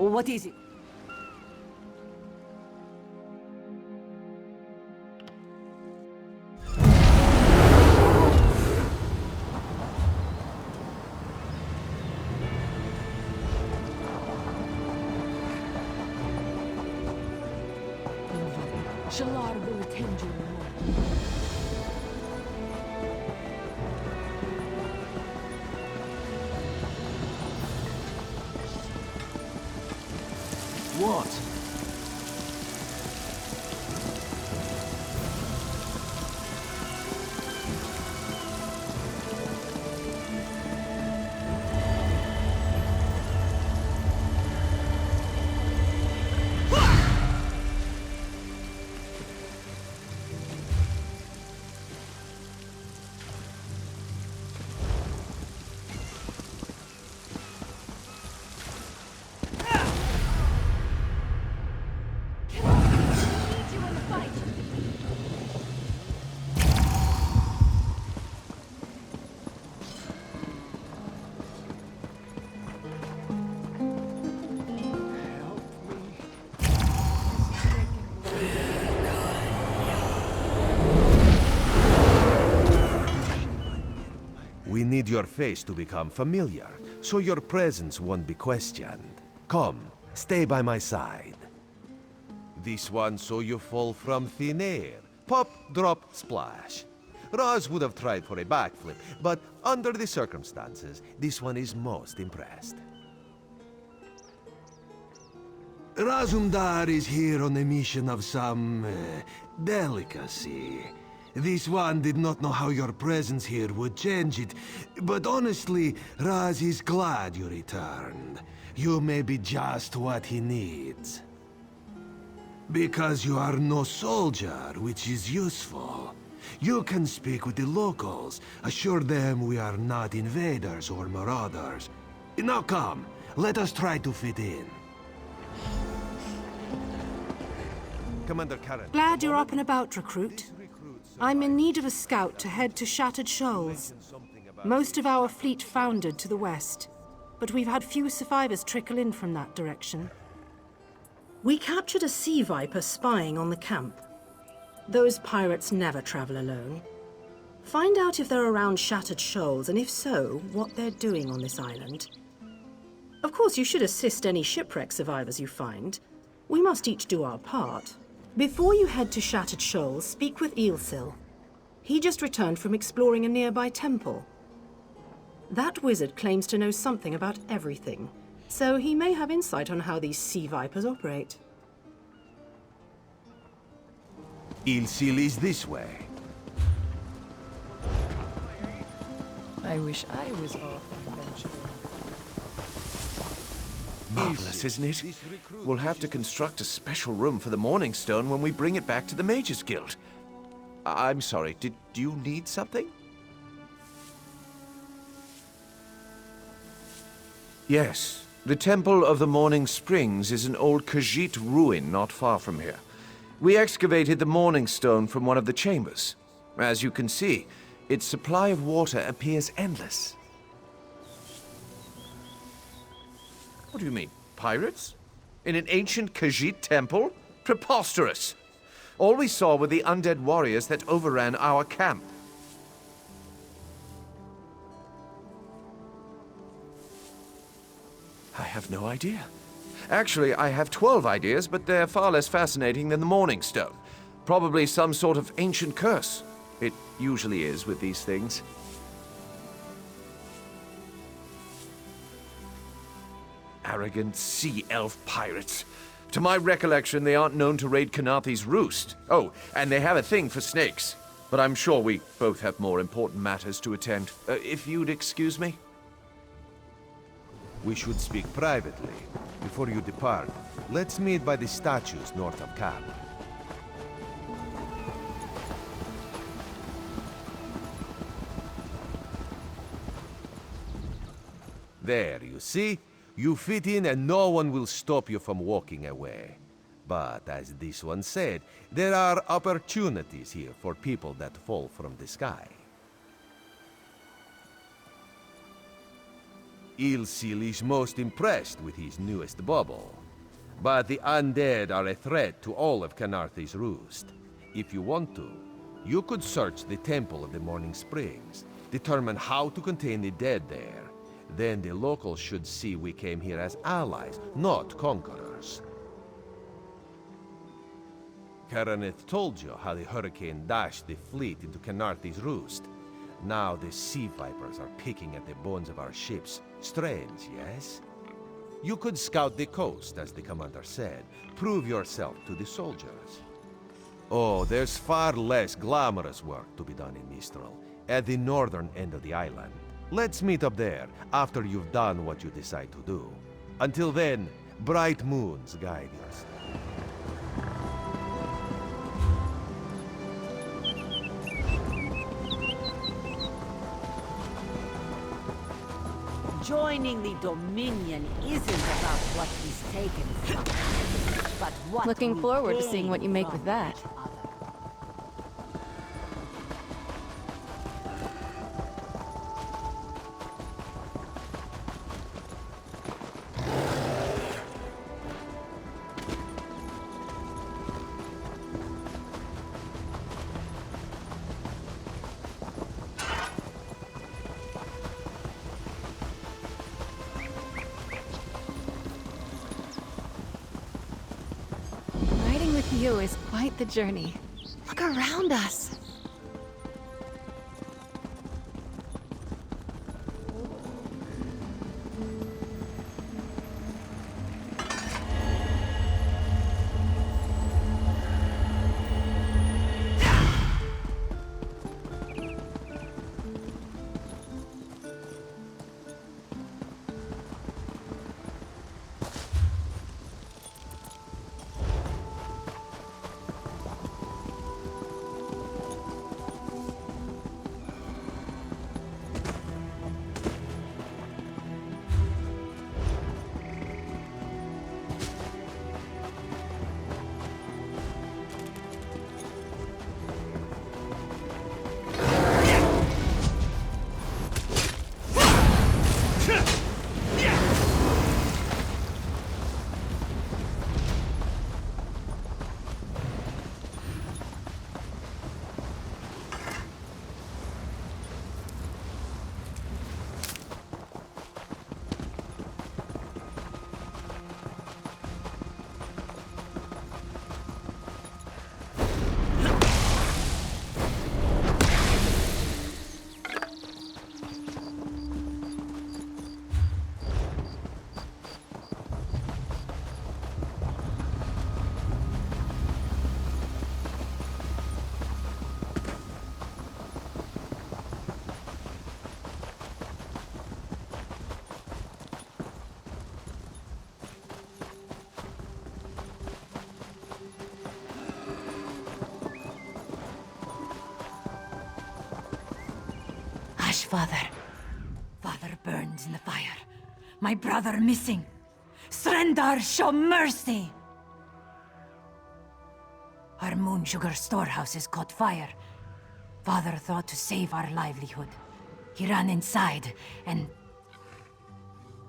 What is it? Shalar will attend you. What? We need your face to become familiar, so your presence won't be questioned. Come, stay by my side. This one so you fall from thin air. Pop, drop, splash. Roz would have tried for a backflip, but under the circumstances, this one is most impressed. Razumdar is here on a mission of some delicacy. This one did not know how your presence here would change it, but honestly, Raz is glad you returned. You may be just what he needs. Because you are no soldier, which is useful. You can speak with the locals, assure them we are not invaders or marauders. Now come, let us try to fit in. Commander Karen. Glad you're up and about, recruit. I'm in need of a scout to head to Shattered Shoals. Most of our fleet foundered to the west, but we've had few survivors trickle in from that direction. We captured a sea viper spying on the camp. Those pirates never travel alone. Find out if they're around Shattered Shoals, and if so, what they're doing on this island. Of course, you should assist any shipwreck survivors you find. We must each do our part. Before you head to Shattered Shoals, speak with Eelsil. He just returned from exploring a nearby temple. That wizard claims to know something about everything, so he may have insight on how these sea vipers operate. Eelsil is this way. I wish I was off on adventure. Marvelous, isn't it? We'll have to construct a special room for the Morning Stone when we bring it back to the Mages Guild. I'm sorry, did you need something? Yes, the Temple of the Morning Springs is an old Khajiit ruin not far from here. We excavated the Morning Stone from one of the chambers. As you can see, its supply of water appears endless. What do you mean, pirates? In an ancient Khajiit temple? Preposterous! All we saw were the undead warriors that overran our camp. I have no idea. Actually, I have 12 ideas, but they're far less fascinating than the Morning Stone. Probably some sort of ancient curse. It usually is with these things. Arrogant sea elf pirates. To my recollection, they aren't known to raid Kanathi's roost. Oh, and they have a thing for snakes. But I'm sure we both have more important matters to attend. If you'd excuse me? We should speak privately. Before you depart, let's meet by the statues north of camp. There, you see? You fit in and no one will stop you from walking away. But as this one said, there are opportunities here for people that fall from the sky. Ilsil is most impressed with his newest bauble. But the undead are a threat to all of Canarthi's roost. If you want to, you could search the Temple of the Morning Springs, determine how to contain the dead there. Then the locals should see we came here as allies, not conquerors. Karaneth told you how the hurricane dashed the fleet into Canarthi's roost. Now the sea vipers are picking at the bones of our ships. Strange, yes? You could scout the coast, as the commander said. Prove yourself to the soldiers. Oh, there's far less glamorous work to be done in Mistral, at the northern end of the island. Let's meet up there, after you've done what you decide to do. Until then, bright moons guide us. Joining the Dominion isn't about what is taken from us, but what Looking we forward to gain seeing what you make from with that. each other. Riding with you is quite the journey. Look around us. Hush, Father. Father burns in the fire. My brother missing. Srendar, show mercy! Our moon sugar storehouse has caught fire. Father thought to save our livelihood. He ran inside, and...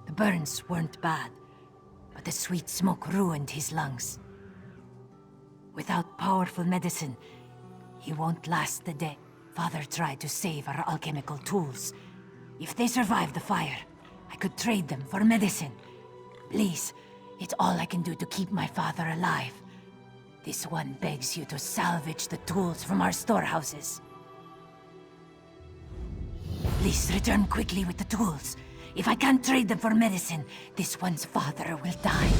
the burns weren't bad, but the sweet smoke ruined his lungs. Without powerful medicine, he won't last the day. Father tried to save our alchemical tools. If they survive the fire, I could trade them for medicine. Please, it's all I can do to keep my father alive. This one begs you to salvage the tools from our storehouses. Please return quickly with the tools. If I can't trade them for medicine, this one's father will die.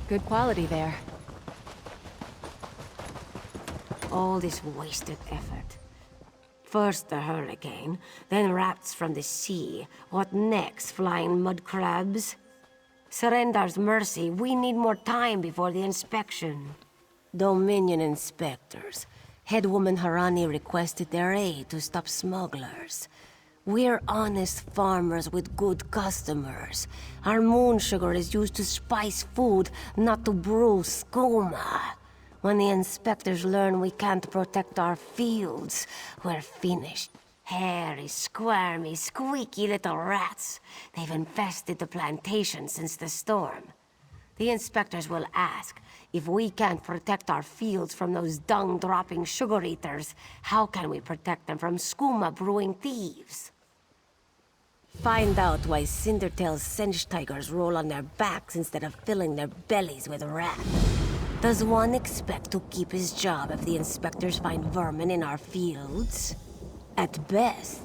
Good quality there. All this wasted effort. First the hurricane, then rats from the sea. What next, flying mud crabs? Surrender's mercy, we need more time before the inspection. Dominion inspectors. Headwoman Harani requested their aid to stop smugglers. We're honest farmers with good customers. Our moon sugar is used to spice food, not to brew skooma. When the inspectors learn we can't protect our fields, we're finished. Hairy, squirmy, squeaky little rats. They've infested the plantation since the storm. The inspectors will ask, if we can't protect our fields from those dung-dropping sugar eaters, how can we protect them from skooma brewing thieves? Find out why Cindertail's Sench tigers roll on their backs instead of filling their bellies with rat. Does one expect to keep his job if the inspectors find vermin in our fields? At best.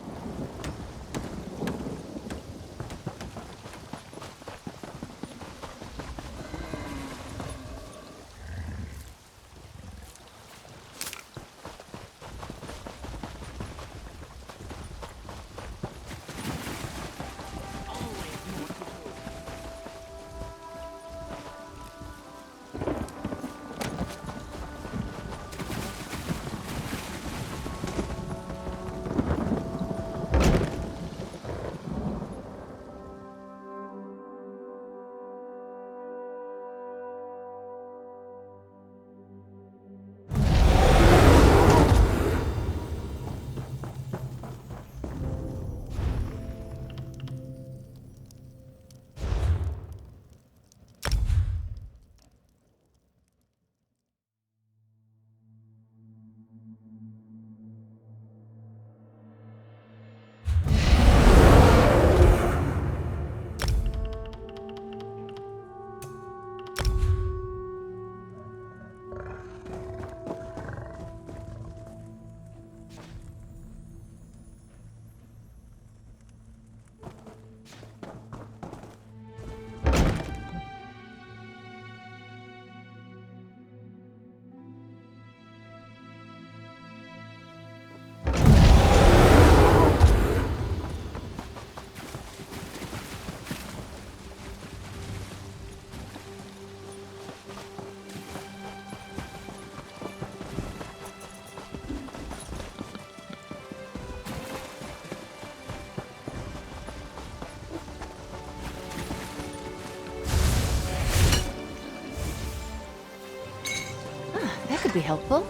That could be helpful.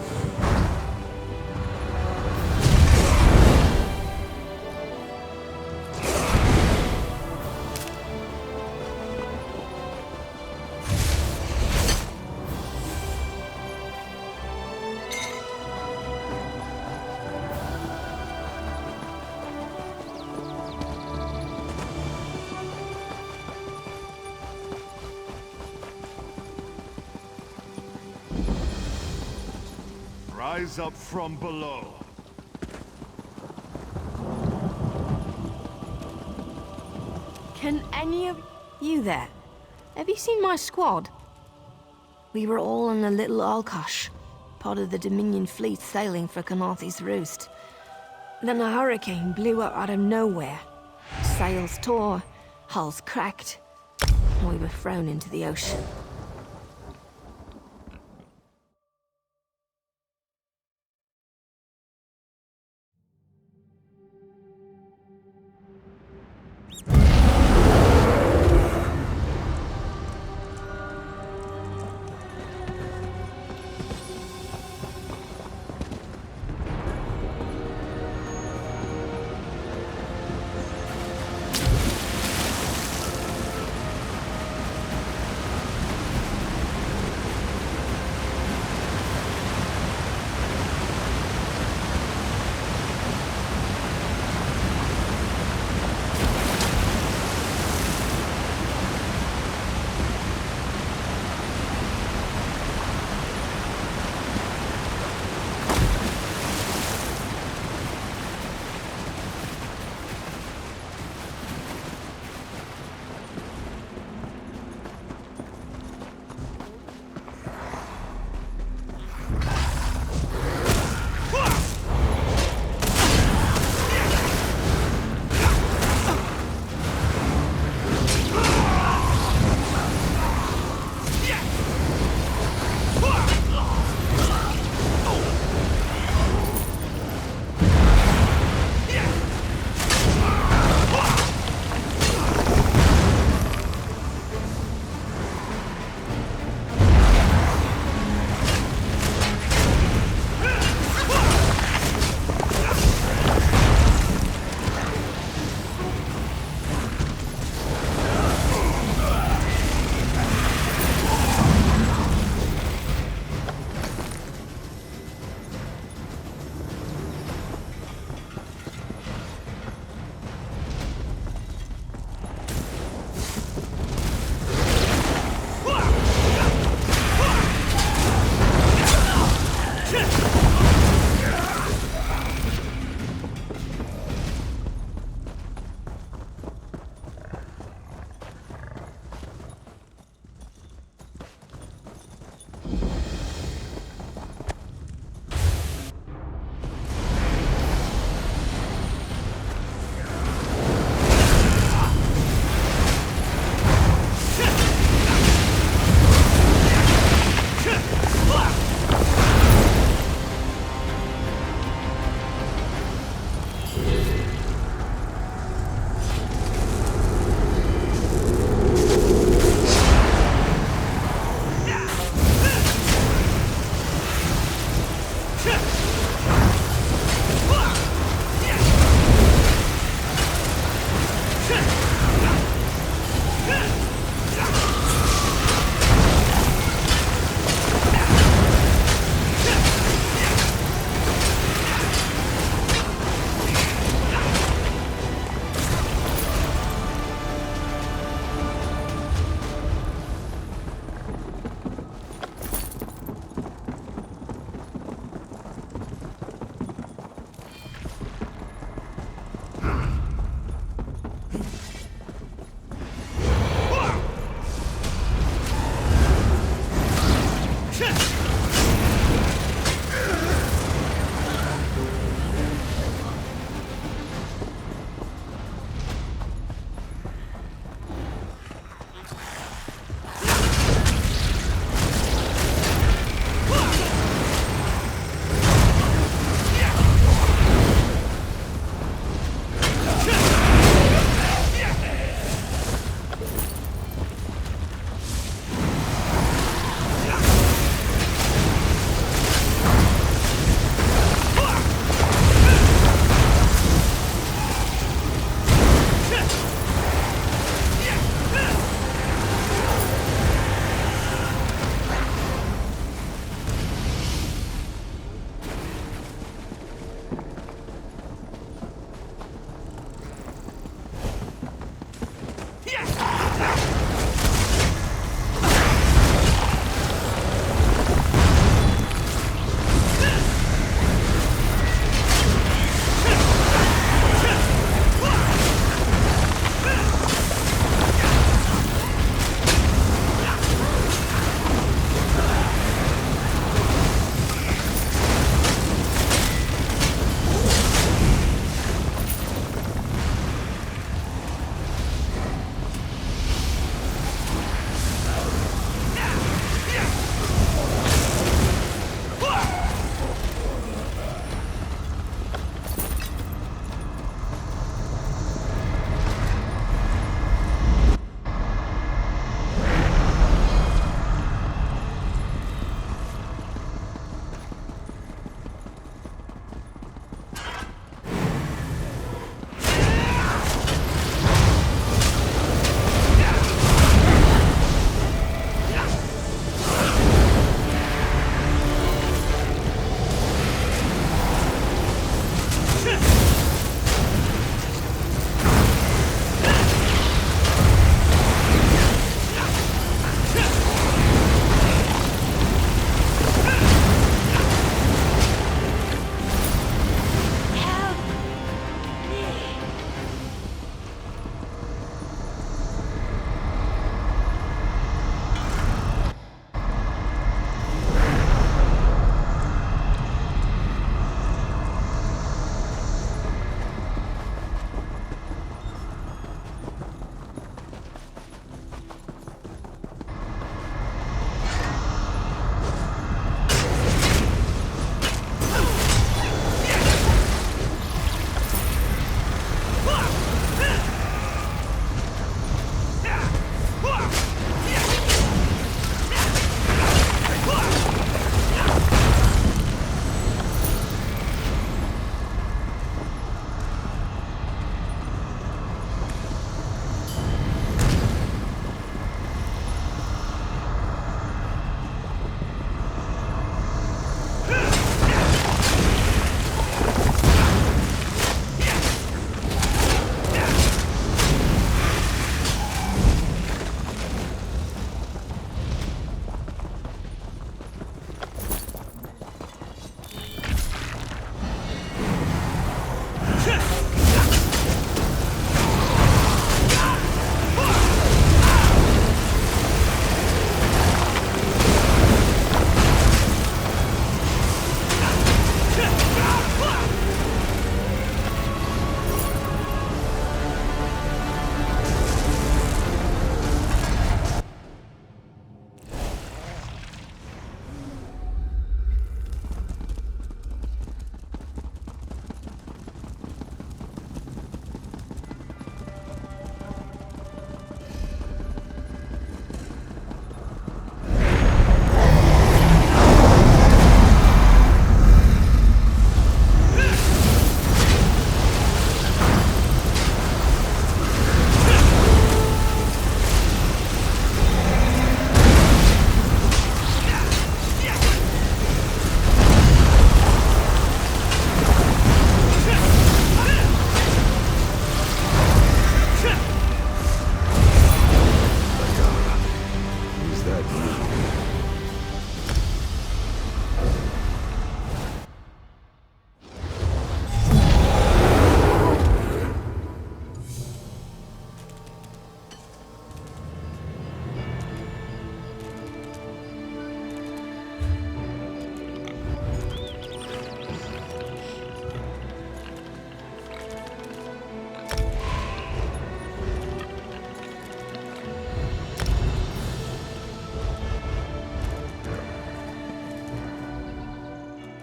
Rise up from below. Can any of you there? Have you seen my squad? We were all on a little Alkosh, part of the Dominion fleet sailing for Kanathi's Roost. Then a hurricane blew up out of nowhere. Sails tore, hulls cracked, and we were thrown into the ocean.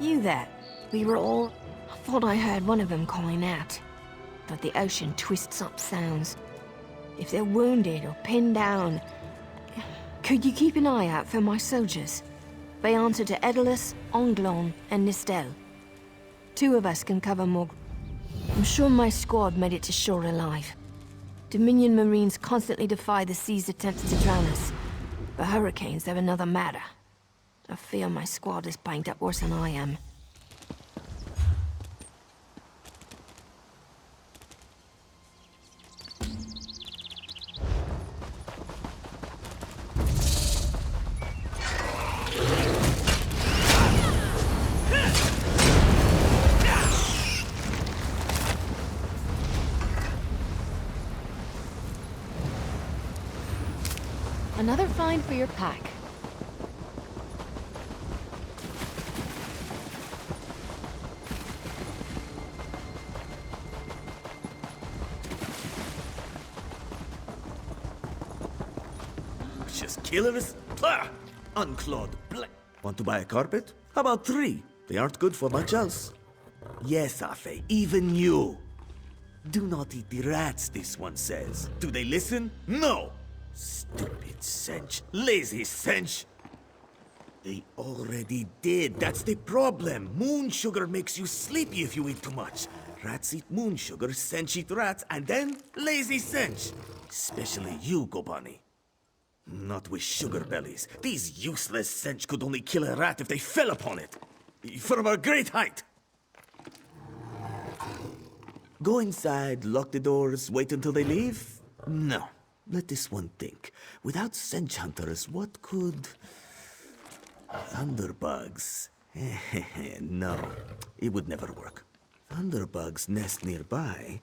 You there. We were all... I thought I heard one of them calling out. But the ocean twists up sounds. If they're wounded or pinned down... Could you keep an eye out for my soldiers? They answer to Edalus, Onglon, and Nistel. 2 of us can cover more... I'm sure my squad made it to shore alive. Dominion Marines constantly defy the sea's attempts to drown us. The hurricanes, they're another matter. I fear my squad is banged up worse than I am. Another find for your pack. Just killers? Pah! Unclawed black. Want to buy a carpet? How about 3? They aren't good for much else. Yes, Afe, even you. Do not eat the rats, this one says. Do they listen? No! Stupid cinch. Lazy cinch. They already did. That's the problem. Moon sugar makes you sleepy if you eat too much. Rats eat moon sugar, cinch eat rats, and then lazy cinch. Especially you, Gobani. Not with sugar bellies. These useless cinch could only kill a rat if they fell upon it. From a great height. Go inside, lock the doors, wait until they leave? No. Let this one think. Without cinch hunters, what could... Thunderbugs. No, it would never work. Thunderbugs nest nearby.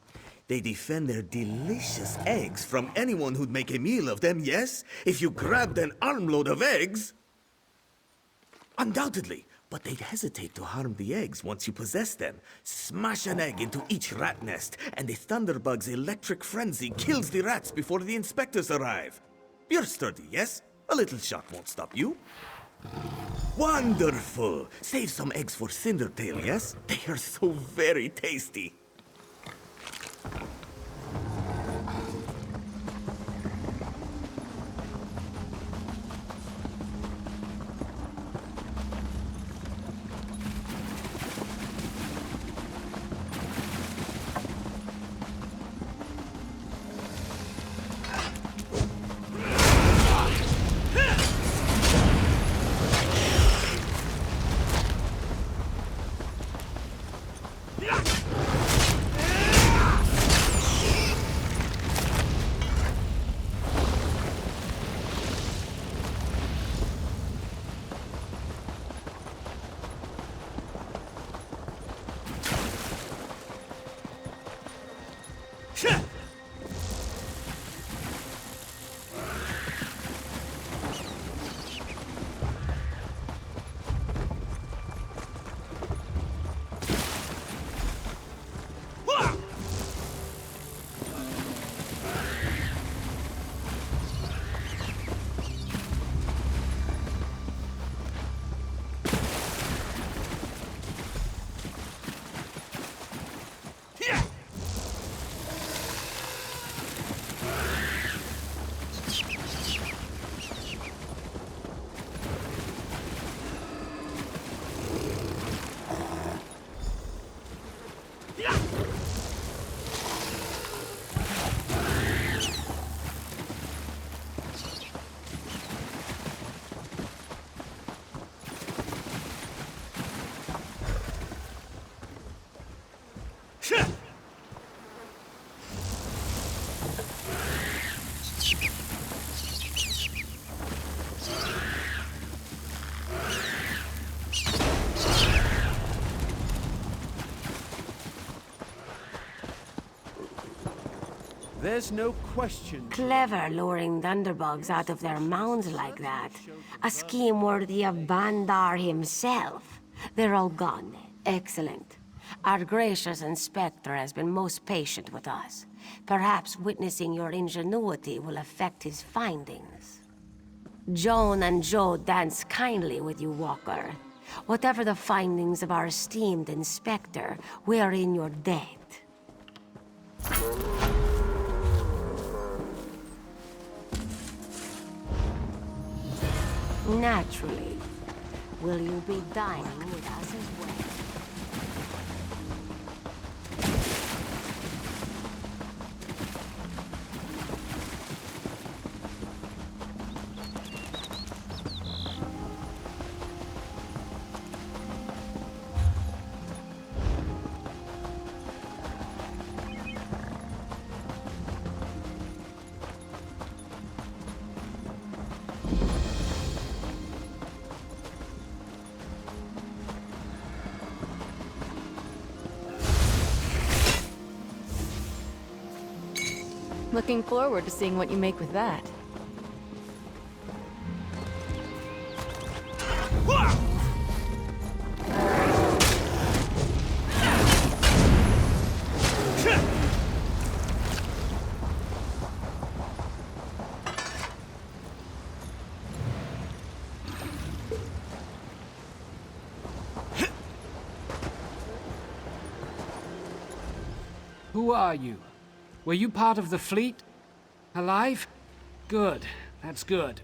They defend their delicious eggs from anyone who'd make a meal of them, yes? If you grabbed an armload of eggs... Undoubtedly. But they'd hesitate to harm the eggs once you possess them. Smash an egg into each rat nest, and the Thunderbug's electric frenzy kills the rats before the inspectors arrive. You're sturdy, yes? A little shot won't stop you. Wonderful! Save some eggs for Cindertail, yes? They are so very tasty. There's no question. Clever luring thunderbugs out of their mounds like that. A scheme worthy of Bandar himself. They're all gone. Excellent. Our gracious inspector has been most patient with us. Perhaps witnessing your ingenuity will affect his findings. Joan and Joe dance kindly with you, Walker. Whatever the findings of our esteemed inspector, we are in your debt. Naturally. Will you be dining with us as well? Looking forward to seeing what you make with that. Who are you? Were you part of the fleet? Alive? Good. That's good.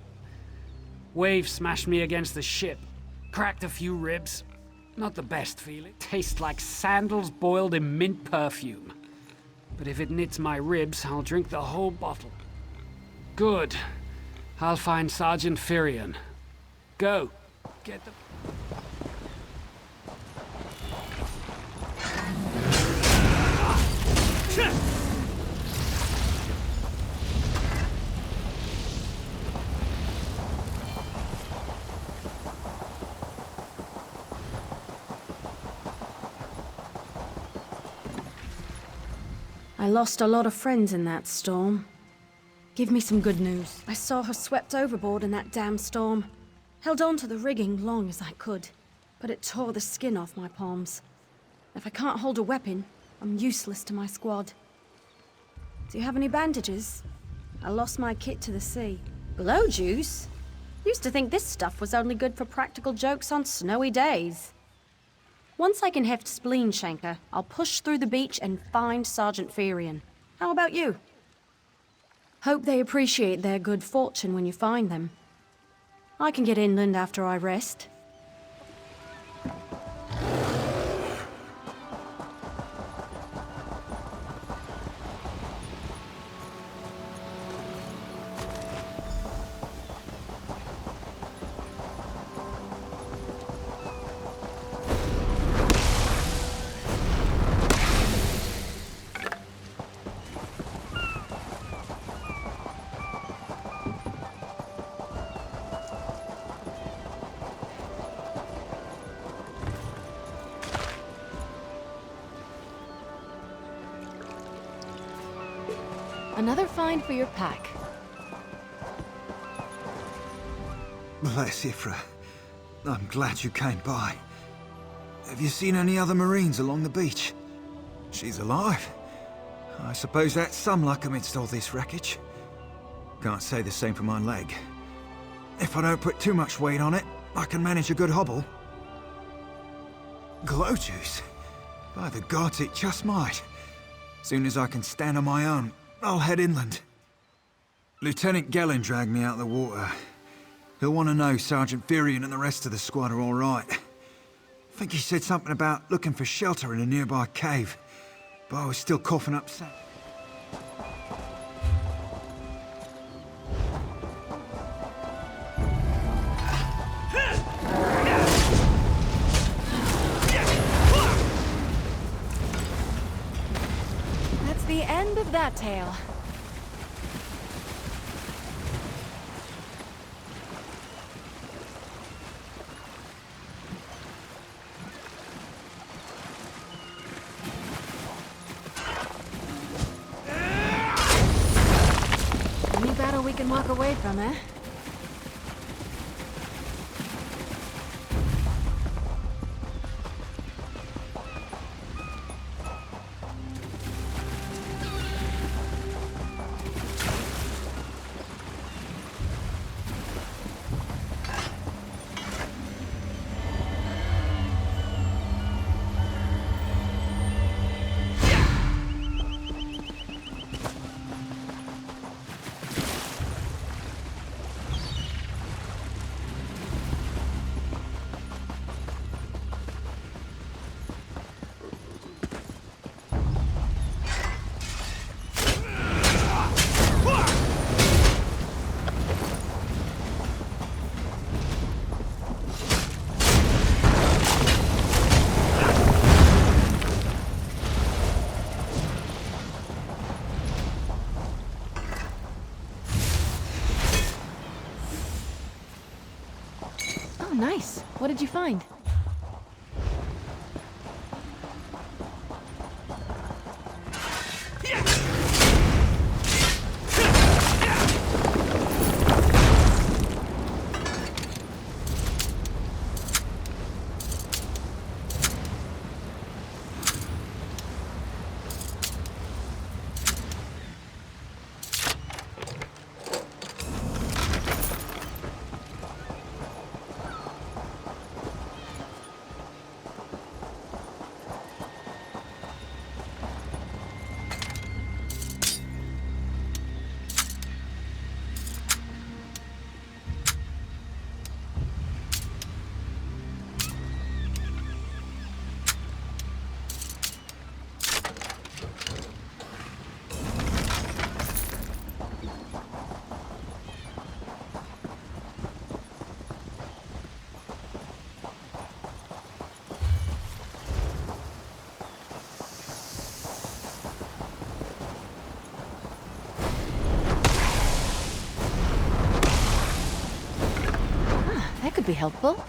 Wave smashed me against the ship. Cracked a few ribs. Not the best feeling. Tastes like sandals boiled in mint perfume. But if it knits my ribs, I'll drink the whole bottle. Good. I'll find Sergeant Firion. Go. Get the... I lost a lot of friends in that storm. Give me some good news. I saw her swept overboard in that damn storm. Held on to the rigging long as I could, but it tore the skin off my palms. If I can't hold a weapon, I'm useless to my squad. Do you have any bandages? I lost my kit to the sea. Glow juice? Used to think this stuff was only good for practical jokes on snowy days. Once I can heft Spleen Shanker, I'll push through the beach and find Sergeant Firion. How about you? Hope they appreciate their good fortune when you find them. I can get inland after I rest. Another find for your pack. Bless Ifra. I'm glad you came by. Have you seen any other Marines along the beach? She's alive. I suppose that's some luck amidst all this wreckage. Can't say the same for my leg. If I don't put too much weight on it, I can manage a good hobble. Glow juice? By the gods, it just might. Soon as I can stand on my own, I'll head inland. Lieutenant Gellin dragged me out of the water. He'll want to know Sergeant Firion and the rest of the squad are all right. I think he said something about looking for shelter in a nearby cave, but I was still coughing up sand. That's the end of that tale. Any battle we can walk away from, eh? Oh, nice. What did you find? That could be helpful.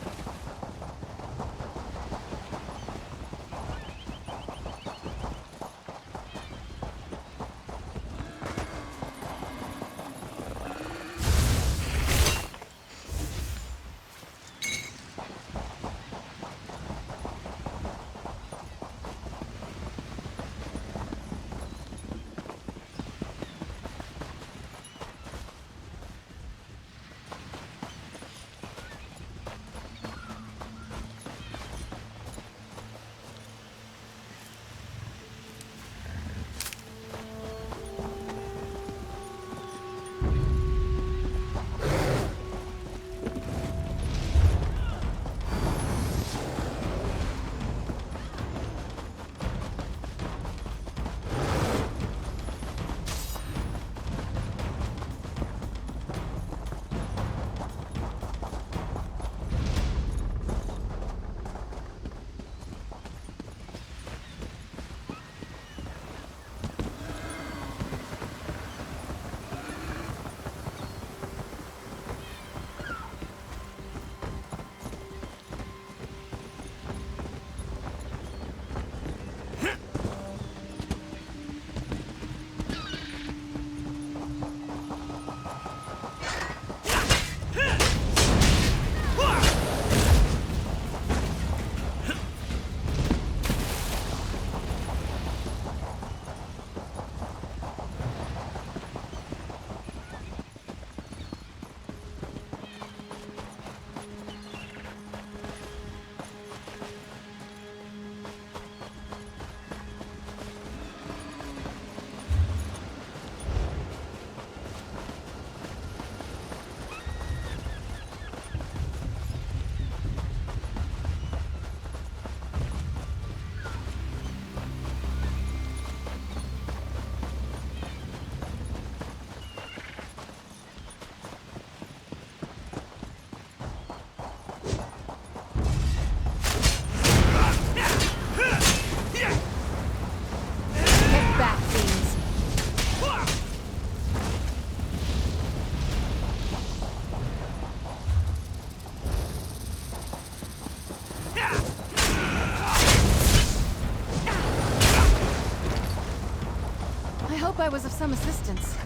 Hope I was of some assistance.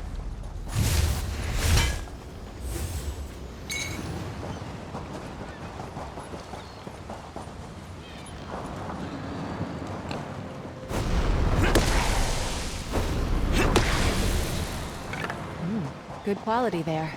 Good quality there.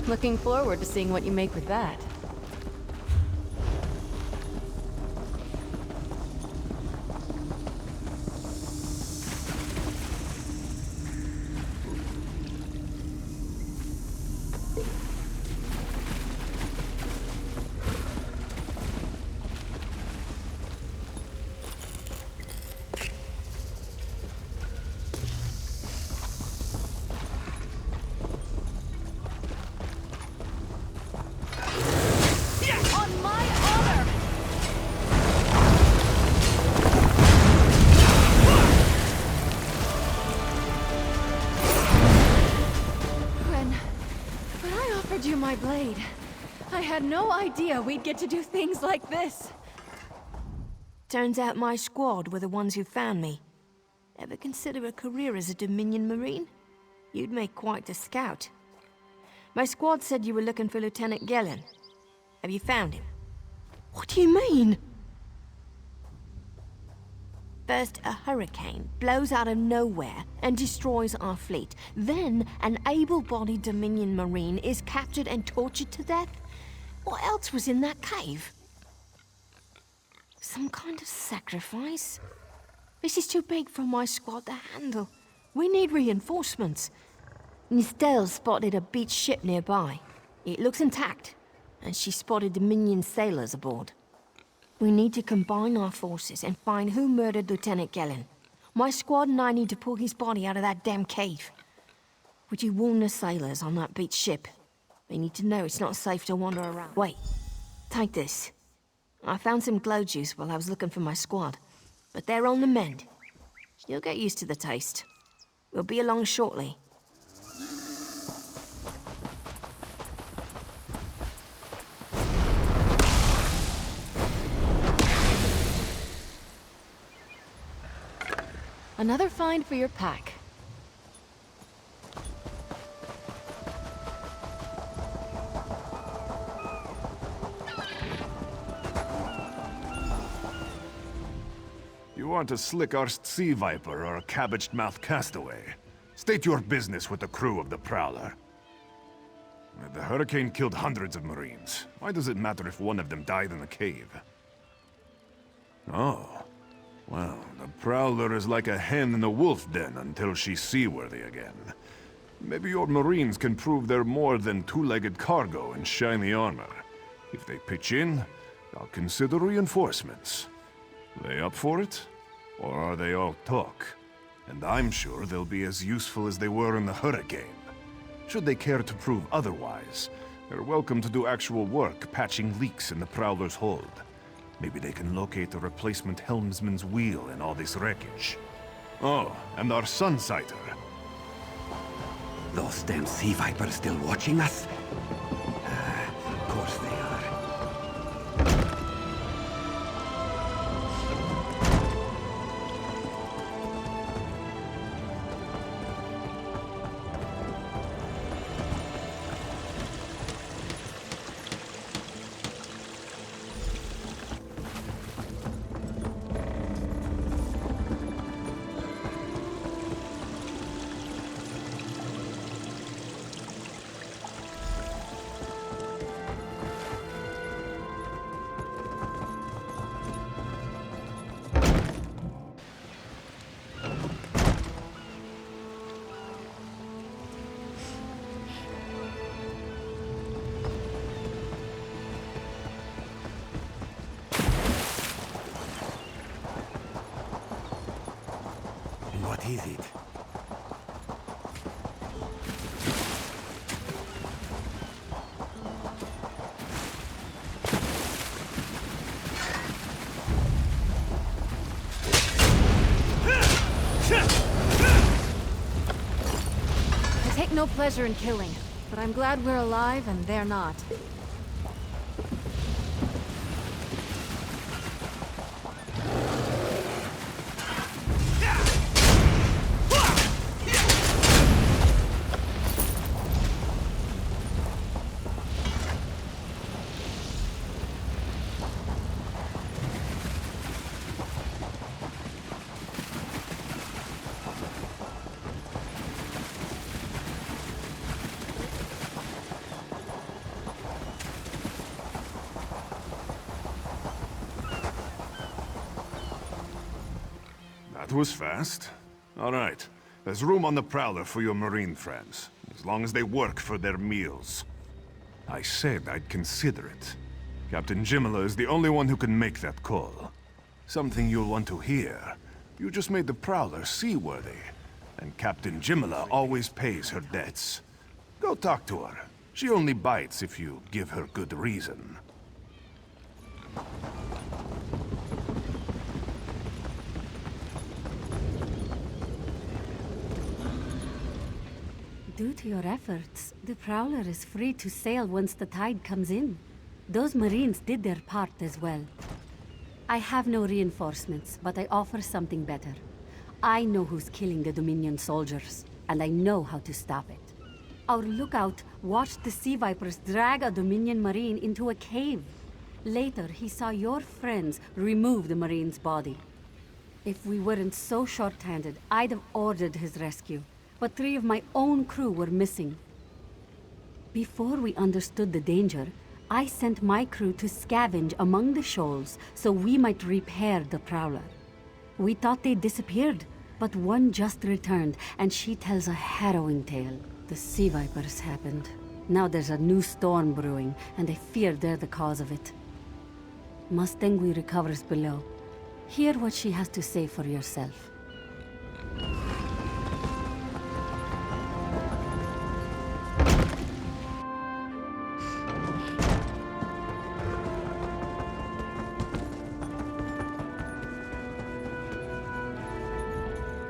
Looking forward to seeing what you make with that. When I offered you my blade, I had no idea we'd get to do things like this. Turns out my squad were the ones who found me. Ever consider a career as a Dominion Marine? You'd make quite a scout. My squad said you were looking for Lieutenant Gellin. Have you found him? What do you mean? First, a hurricane blows out of nowhere and destroys our fleet. Then, an able-bodied Dominion Marine is captured and tortured to death? What else was in that cave? Some kind of sacrifice? This is too big for my squad to handle. We need reinforcements. Nistel spotted a beached ship nearby. It looks intact, and she spotted Dominion sailors aboard. We need to combine our forces and find who murdered Lieutenant Gellin. My squad and I need to pull his body out of that damn cave. Would you warn the sailors on that beached ship? They need to know it's not safe to wander around. Wait, take this. I found some glow juice while I was looking for my squad, but they're on the mend. You'll get used to the taste. We'll be along shortly. Another find for your pack. You aren't a slick-arsed sea viper or a cabbage-mouthed castaway. State your business with the crew of the Prowler. The hurricane killed hundreds of Marines. Why does it matter if one of them died in the cave? Oh. Well, the Prowler is like a hen in a wolf den until she's seaworthy again. Maybe your Marines can prove they're more than two-legged cargo in shiny armor. If they pitch in, I'll consider reinforcements. They up for it? Or are they all talk? And I'm sure they'll be as useful as they were in the hurricane. Should they care to prove otherwise, they're welcome to do actual work patching leaks in the Prowler's hold. Maybe they can locate a replacement helmsman's wheel in all this wreckage. Oh, and our Sunsighter. Those damn sea vipers still watching us? Of course they are. What is it? I take no pleasure in killing, but I'm glad we're alive and they're not. That was fast. All right. There's room on the Prowler for your Marine friends, as long as they work for their meals. I said I'd consider it. Captain Jimala is the only one who can make that call. Something you'll want to hear. You just made the Prowler seaworthy, and Captain Jimala always pays her debts. Go talk to her. She only bites if you give her good reason. Due to your efforts, the Prowler is free to sail once the tide comes in. Those Marines did their part as well. I have no reinforcements, but I offer something better. I know who's killing the Dominion soldiers, and I know how to stop it. Our lookout watched the Sea Vipers drag a Dominion Marine into a cave. Later, he saw your friends remove the Marine's body. If we weren't so short-handed, I'd have ordered his rescue. But 3 of my own crew were missing. Before we understood the danger, I sent my crew to scavenge among the shoals so we might repair the Prowler. We thought they disappeared, but one just returned, and she tells a harrowing tale. The Sea Vipers happened. Now there's a new storm brewing, and I fear they're the cause of it. Mustangui recovers below. Hear what she has to say for yourself.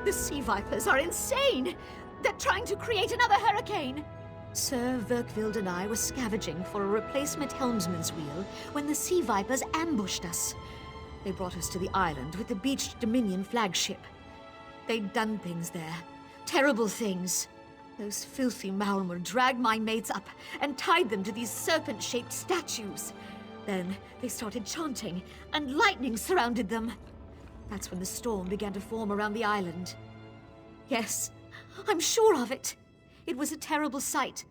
The Sea Vipers are insane! They're trying to create another hurricane! Sir Verkvild and I were scavenging for a replacement helmsman's wheel when the Sea Vipers ambushed us. They brought us to the island with the beached Dominion flagship. They'd done things there. Terrible things. Those filthy Maulmer dragged my mates up and tied them to these serpent-shaped statues. Then they started chanting, and lightning surrounded them. That's when the storm began to form around the island. Yes, I'm sure of it. It was a terrible sight.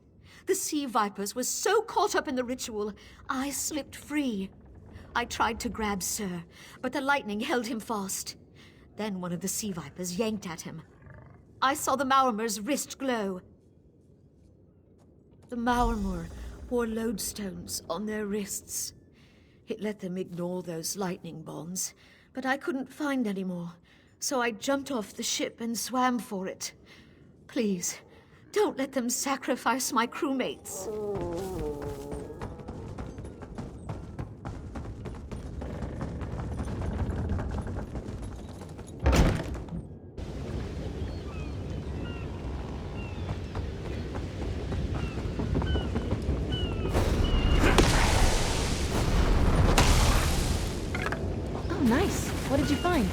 The Sea Vipers were so caught up in the ritual, I slipped free. I tried to grab Sir, but the lightning held him fast. Then one of the Sea Vipers yanked at him. I saw the Maormer's wrist glow. The Maormer wore lodestones on their wrists. It let them ignore those lightning bonds, but I couldn't find any more, so I jumped off the ship and swam for it. Please, don't let them sacrifice my crewmates. Oh, nice. What did you find?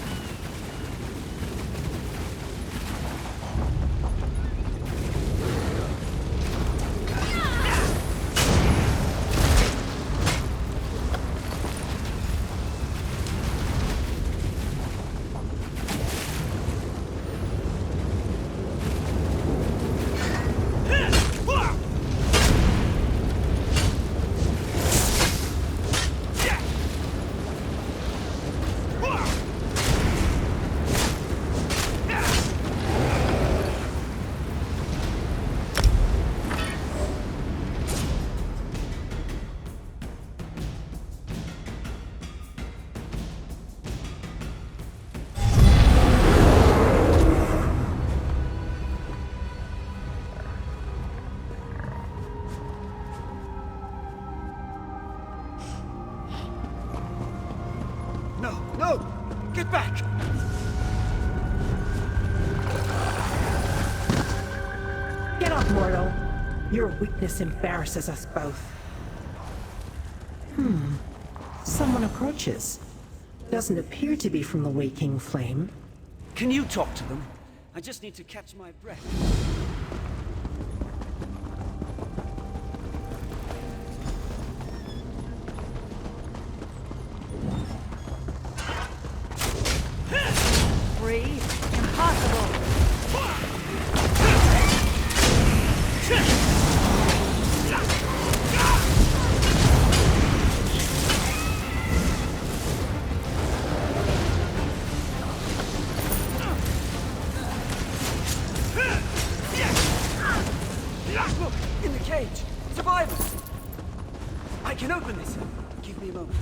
No! Get back! Get up, mortal. Your weakness embarrasses us both. Someone approaches. Doesn't appear to be from the Waking Flame. Can you talk to them? I just need to catch my breath. Free? Impossible! Look! In the cage! Survivors! I can open this! Give me a moment.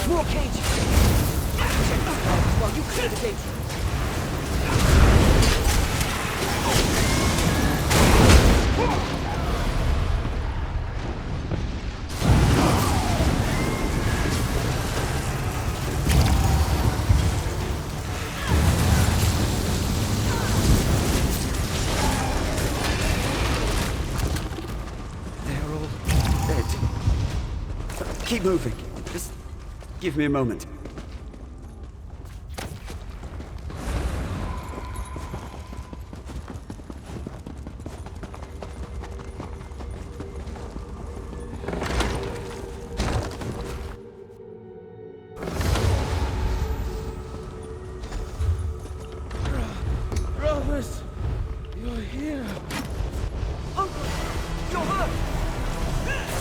More cages! While you clear the gates. They're all dead. Keep moving. Just give me a moment. Brothers, you're here. Uncle, you're hurt.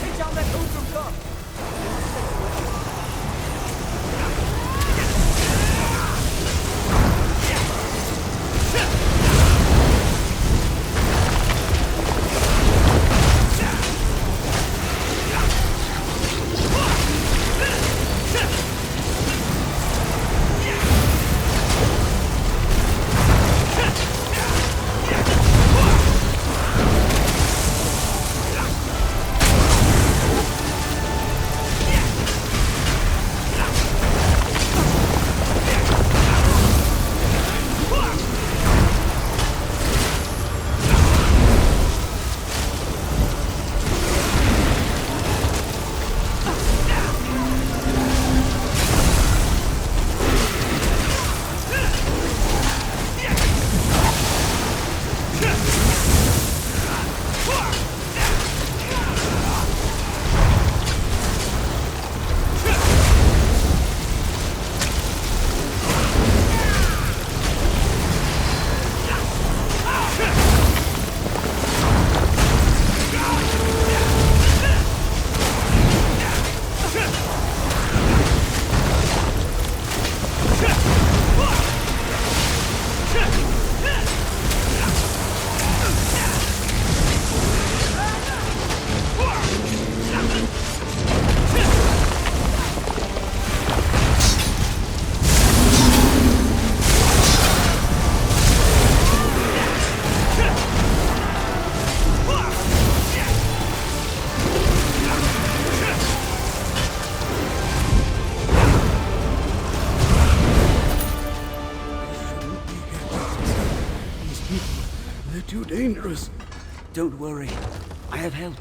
Take down that Oldham car. They're too dangerous. Don't worry. I have help.